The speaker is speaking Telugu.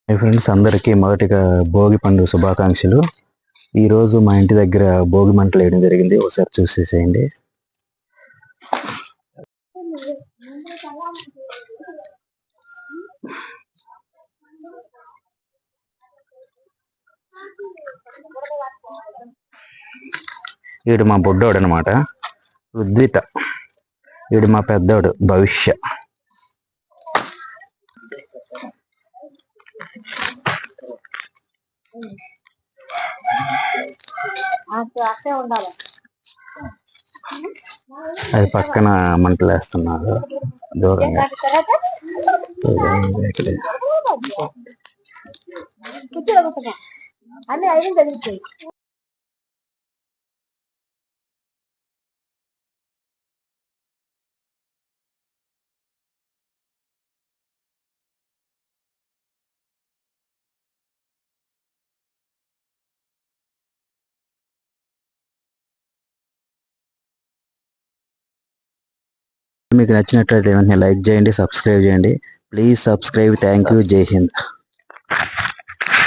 హై ఫ్రెండ్స్, అందరికీ మొదటిగా భోగి పండుగ శుభాకాంక్షలు. ఈరోజు మా ఇంటి దగ్గర భోగి మంటలు వేయడం జరిగింది. ఒకసారి చూసేసేయండి. వీడు మా బుడ్డోడు అనమాట, ఉద్విత. వీడు మా పెద్దోడు భవిష్య. అది పక్కన మంటలు వేస్తున్నారు దూరంగా. మీకు నచ్చినట్లయితే వెంటనే లైక్ చేయండి, సబ్స్క్రైబ్ చేయండి. Please subscribe. Thank you. జై హింద్.